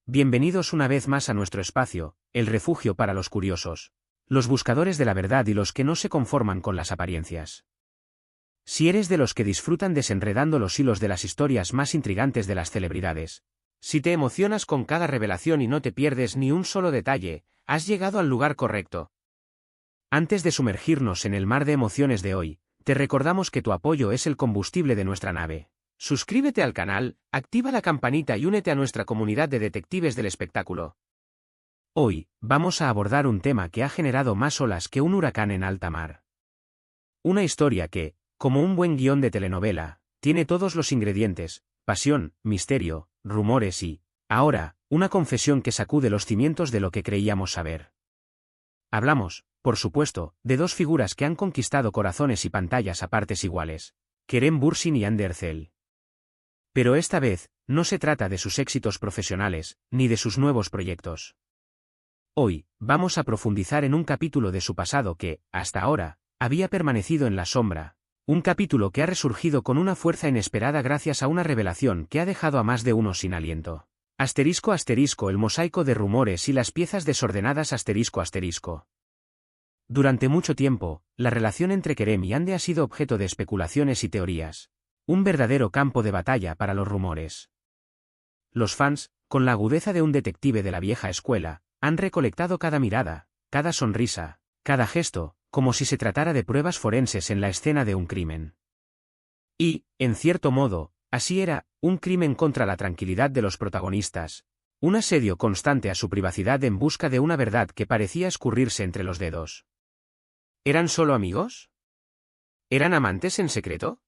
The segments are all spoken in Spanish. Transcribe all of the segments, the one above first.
Bienvenidos una vez más a nuestro espacio, el refugio para los curiosos, los buscadores de la verdad y los que no se conforman con las apariencias. Si eres de los que disfrutan desenredando los hilos de las historias más intrigantes de las celebridades, si te emocionas con cada revelación y no te pierdes ni un solo detalle, has llegado al lugar correcto. Antes de sumergirnos en el mar de emociones de hoy, te recordamos que tu apoyo es el combustible de nuestra nave. Suscríbete al canal, activa la campanita y únete a nuestra comunidad de detectives del espectáculo. Hoy, vamos a abordar un tema que ha generado más olas que un huracán en alta mar. Una historia que, como un buen guión de telenovela, tiene todos los ingredientes: pasión, misterio, rumores y, ahora, una confesión que sacude los cimientos de lo que creíamos saber. Hablamos, por supuesto, de dos figuras que han conquistado corazones y pantallas a partes iguales: Kerem Bürsin y Hande Erçel. Pero esta vez, no se trata de sus éxitos profesionales, ni de sus nuevos proyectos. Hoy, vamos a profundizar en un capítulo de su pasado que, hasta ahora, había permanecido en la sombra, un capítulo que ha resurgido con una fuerza inesperada gracias a una revelación que ha dejado a más de uno sin aliento. ***, el mosaico de rumores y las piezas desordenadas ***. Durante mucho tiempo, la relación entre Kerem y Hande ha sido objeto de especulaciones y teorías. Un verdadero campo de batalla para los rumores. Los fans, con la agudeza de un detective de la vieja escuela, han recolectado cada mirada, cada sonrisa, cada gesto, como si se tratara de pruebas forenses en la escena de un crimen. Y, en cierto modo, así era, un crimen contra la tranquilidad de los protagonistas, un asedio constante a su privacidad en busca de una verdad que parecía escurrirse entre los dedos. ¿Eran solo amigos? ¿Eran amantes en secreto?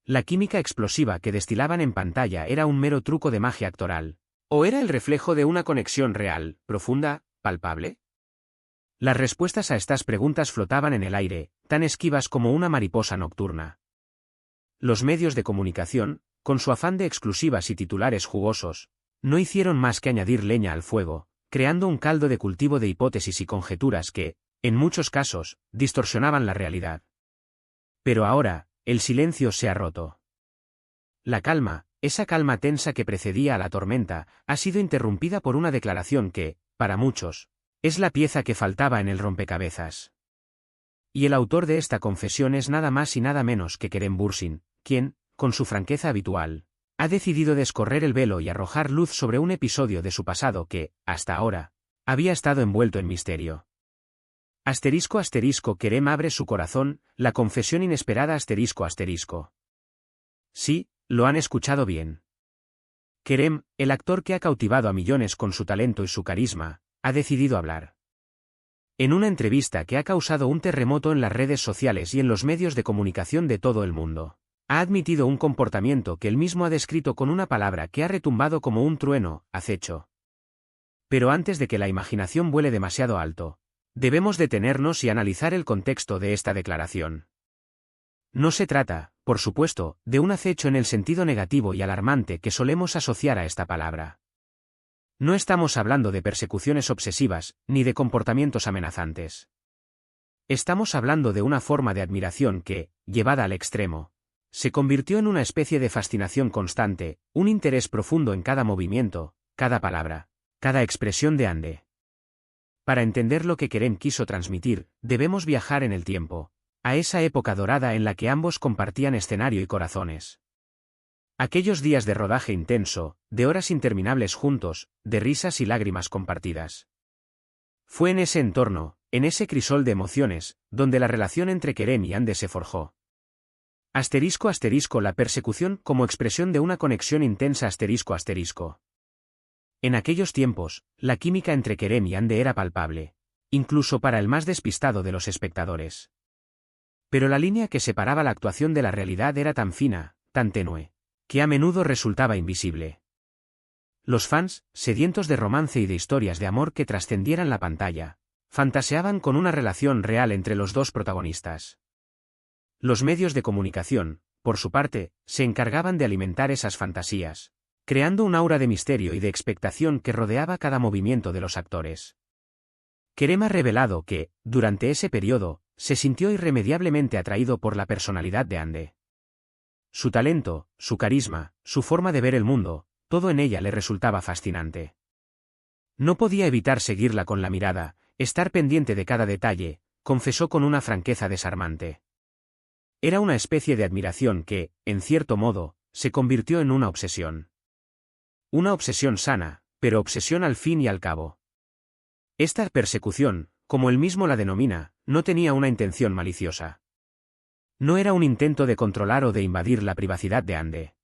La química explosiva que destilaban en pantalla era un mero truco de magia actoral. ¿O era el reflejo de una conexión real, profunda, palpable? Las respuestas a estas preguntas flotaban en el aire, tan esquivas como una mariposa nocturna. Los medios de comunicación, con su afán de exclusivas y titulares jugosos, no hicieron más que añadir leña al fuego, creando un caldo de cultivo de hipótesis y conjeturas que, en muchos casos, distorsionaban la realidad. Pero ahora, el silencio se ha roto. La calma, esa calma tensa que precedía a la tormenta, ha sido interrumpida por una declaración que, para muchos, es la pieza que faltaba en el rompecabezas. Y el autor de esta confesión es nada más y nada menos que Kerem Bürsin, quien, con su franqueza habitual, ha decidido descorrer el velo y arrojar luz sobre un episodio de su pasado que, hasta ahora, había estado envuelto en misterio. ***, Kerem abre su corazón, la confesión inesperada ***. Sí, lo han escuchado bien. Kerem, el actor que ha cautivado a millones con su talento y su carisma, ha decidido hablar. En una entrevista que ha causado un terremoto en las redes sociales y en los medios de comunicación de todo el mundo, ha admitido un comportamiento que él mismo ha descrito con una palabra que ha retumbado como un trueno: acecho. Pero antes de que la imaginación vuele demasiado alto, debemos detenernos y analizar el contexto de esta declaración. No se trata, por supuesto, de un acecho en el sentido negativo y alarmante que solemos asociar a esta palabra. No estamos hablando de persecuciones obsesivas, ni de comportamientos amenazantes. Estamos hablando de una forma de admiración que, llevada al extremo, se convirtió en una especie de fascinación constante, un interés profundo en cada movimiento, cada palabra, cada expresión de Hande. Para entender lo que Kerem quiso transmitir, debemos viajar en el tiempo, a esa época dorada en la que ambos compartían escenario y corazones. Aquellos días de rodaje intenso, de horas interminables juntos, de risas y lágrimas compartidas. Fue en ese entorno, en ese crisol de emociones, donde la relación entre Kerem y Hande se forjó. ***, la persecución como expresión de una conexión intensa ***. En aquellos tiempos, la química entre Kerem y Hande era palpable, incluso para el más despistado de los espectadores. Pero la línea que separaba la actuación de la realidad era tan fina, tan tenue, que a menudo resultaba invisible. Los fans, sedientos de romance y de historias de amor que trascendieran la pantalla, fantaseaban con una relación real entre los dos protagonistas. Los medios de comunicación, por su parte, se encargaban de alimentar esas fantasías, creando un aura de misterio y de expectación que rodeaba cada movimiento de los actores. Kerem ha revelado que, durante ese periodo, se sintió irremediablemente atraído por la personalidad de Hande. Su talento, su carisma, su forma de ver el mundo, todo en ella le resultaba fascinante. No podía evitar seguirla con la mirada, estar pendiente de cada detalle, confesó con una franqueza desarmante. Era una especie de admiración que, en cierto modo, se convirtió en una obsesión. Una obsesión sana, pero obsesión al fin y al cabo. Esta persecución, como él mismo la denomina, no tenía una intención maliciosa. No era un intento de controlar o de invadir la privacidad de Anne.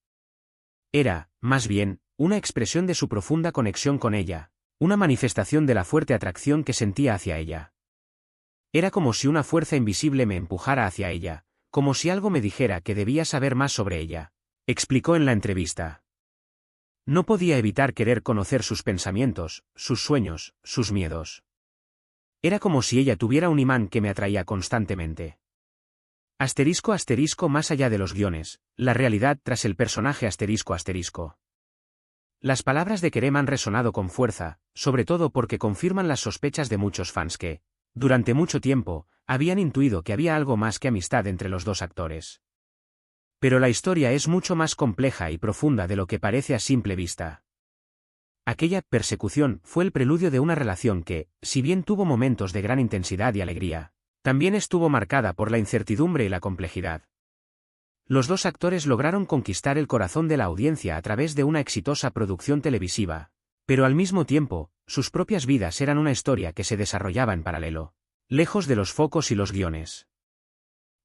Era, más bien, una expresión de su profunda conexión con ella, una manifestación de la fuerte atracción que sentía hacia ella. Era como si una fuerza invisible me empujara hacia ella, como si algo me dijera que debía saber más sobre ella, explicó en la entrevista. No podía evitar querer conocer sus pensamientos, sus sueños, sus miedos. Era como si ella tuviera un imán que me atraía constantemente. Asterisco asterisco más allá de los guiones, la realidad tras el personaje asterisco asterisco. Las palabras de Kerem han resonado con fuerza, sobre todo porque confirman las sospechas de muchos fans que, durante mucho tiempo, habían intuido que había algo más que amistad entre los dos actores. Pero la historia es mucho más compleja y profunda de lo que parece a simple vista. Aquella persecución fue el preludio de una relación que, si bien tuvo momentos de gran intensidad y alegría, también estuvo marcada por la incertidumbre y la complejidad. Los dos actores lograron conquistar el corazón de la audiencia a través de una exitosa producción televisiva, pero al mismo tiempo, sus propias vidas eran una historia que se desarrollaba en paralelo, lejos de los focos y los guiones.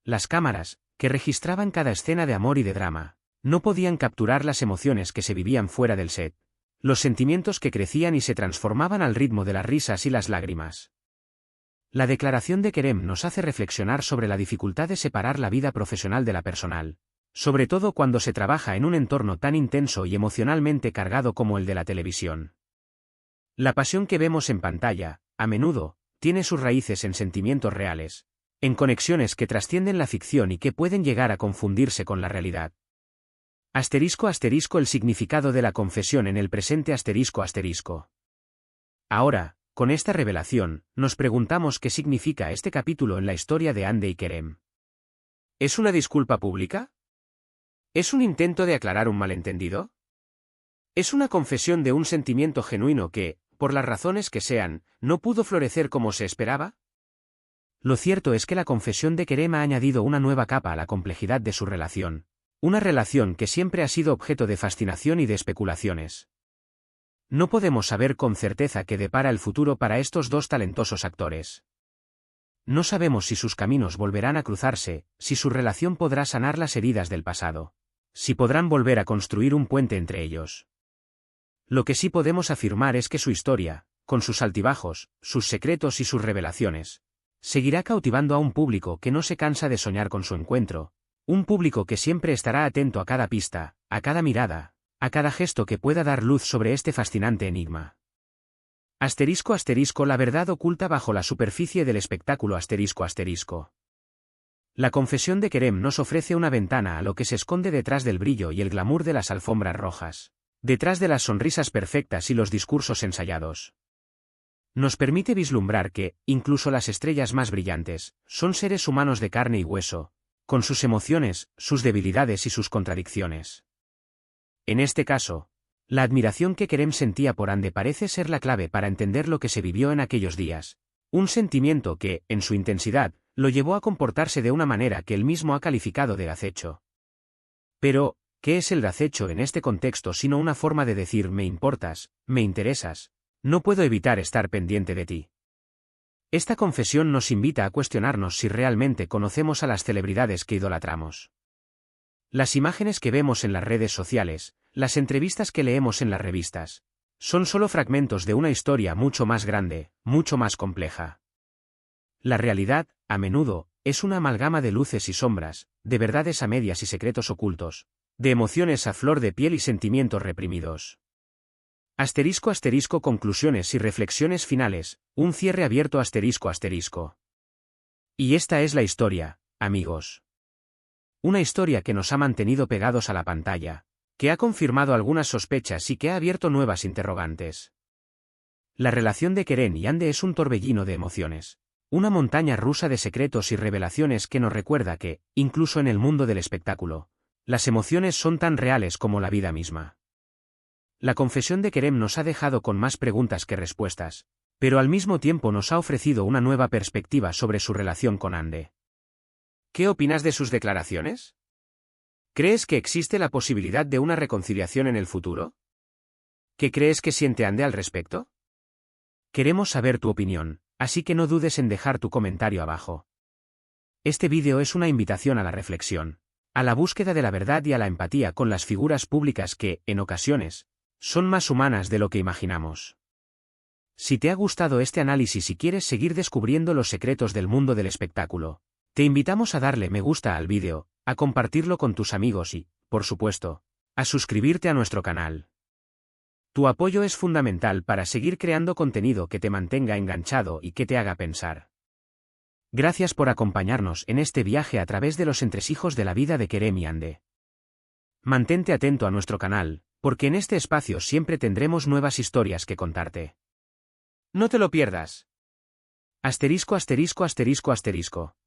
Las cámaras, que registraban cada escena de amor y de drama, no podían capturar las emociones que se vivían fuera del set, los sentimientos que crecían y se transformaban al ritmo de las risas y las lágrimas. La declaración de Kerem nos hace reflexionar sobre la dificultad de separar la vida profesional de la personal, sobre todo cuando se trabaja en un entorno tan intenso y emocionalmente cargado como el de la televisión. La pasión que vemos en pantalla, a menudo, tiene sus raíces en sentimientos reales, en conexiones que trascienden la ficción y que pueden llegar a confundirse con la realidad. Asterisco asterisco el significado de la confesión en el presente asterisco asterisco. Ahora, con esta revelación, nos preguntamos qué significa este capítulo en la historia de Hande y Kerem. ¿Es una disculpa pública? ¿Es un intento de aclarar un malentendido? ¿Es una confesión de un sentimiento genuino que, por las razones que sean, no pudo florecer como se esperaba? Lo cierto es que la confesión de Kerem ha añadido una nueva capa a la complejidad de su relación, una relación que siempre ha sido objeto de fascinación y de especulaciones. No podemos saber con certeza qué depara el futuro para estos dos talentosos actores. No sabemos si sus caminos volverán a cruzarse, si su relación podrá sanar las heridas del pasado, si podrán volver a construir un puente entre ellos. Lo que sí podemos afirmar es que su historia, con sus altibajos, sus secretos y sus revelaciones, seguirá cautivando a un público que no se cansa de soñar con su encuentro, un público que siempre estará atento a cada pista, a cada mirada, a cada gesto que pueda dar luz sobre este fascinante enigma. Asterisco asterisco la verdad oculta bajo la superficie del espectáculo asterisco asterisco. La confesión de Kerem nos ofrece una ventana a lo que se esconde detrás del brillo y el glamour de las alfombras rojas, detrás de las sonrisas perfectas y los discursos ensayados. Nos permite vislumbrar que, incluso las estrellas más brillantes, son seres humanos de carne y hueso, con sus emociones, sus debilidades y sus contradicciones. En este caso, la admiración que Kerem sentía por Hande parece ser la clave para entender lo que se vivió en aquellos días, un sentimiento que, en su intensidad, lo llevó a comportarse de una manera que él mismo ha calificado de acecho. Pero, ¿qué es el acecho en este contexto sino una forma de decir me importas, me interesas, no puedo evitar estar pendiente de ti? Esta confesión nos invita a cuestionarnos si realmente conocemos a las celebridades que idolatramos. Las imágenes que vemos en las redes sociales, las entrevistas que leemos en las revistas, son solo fragmentos de una historia mucho más grande, mucho más compleja. La realidad, a menudo, es una amalgama de luces y sombras, de verdades a medias y secretos ocultos, de emociones a flor de piel y sentimientos reprimidos. Asterisco asterisco conclusiones y reflexiones finales, un cierre abierto asterisco asterisco. Y esta es la historia, amigos. Una historia que nos ha mantenido pegados a la pantalla, que ha confirmado algunas sospechas y que ha abierto nuevas interrogantes. La relación de Kerem y Hande es un torbellino de emociones, una montaña rusa de secretos y revelaciones que nos recuerda que, incluso en el mundo del espectáculo, las emociones son tan reales como la vida misma. La confesión de Kerem nos ha dejado con más preguntas que respuestas, pero al mismo tiempo nos ha ofrecido una nueva perspectiva sobre su relación con Hande. ¿Qué opinas de sus declaraciones? ¿Crees que existe la posibilidad de una reconciliación en el futuro? ¿Qué crees que siente Hande al respecto? Queremos saber tu opinión, así que no dudes en dejar tu comentario abajo. Este vídeo es una invitación a la reflexión, a la búsqueda de la verdad y a la empatía con las figuras públicas que, en ocasiones, son más humanas de lo que imaginamos. Si te ha gustado este análisis y quieres seguir descubriendo los secretos del mundo del espectáculo, te invitamos a darle me gusta al vídeo, a compartirlo con tus amigos y, por supuesto, a suscribirte a nuestro canal. Tu apoyo es fundamental para seguir creando contenido que te mantenga enganchado y que te haga pensar. Gracias por acompañarnos en este viaje a través de los entresijos de la vida de Kerem y Hande. Mantente atento a nuestro canal, porque en este espacio siempre tendremos nuevas historias que contarte. No te lo pierdas. *********.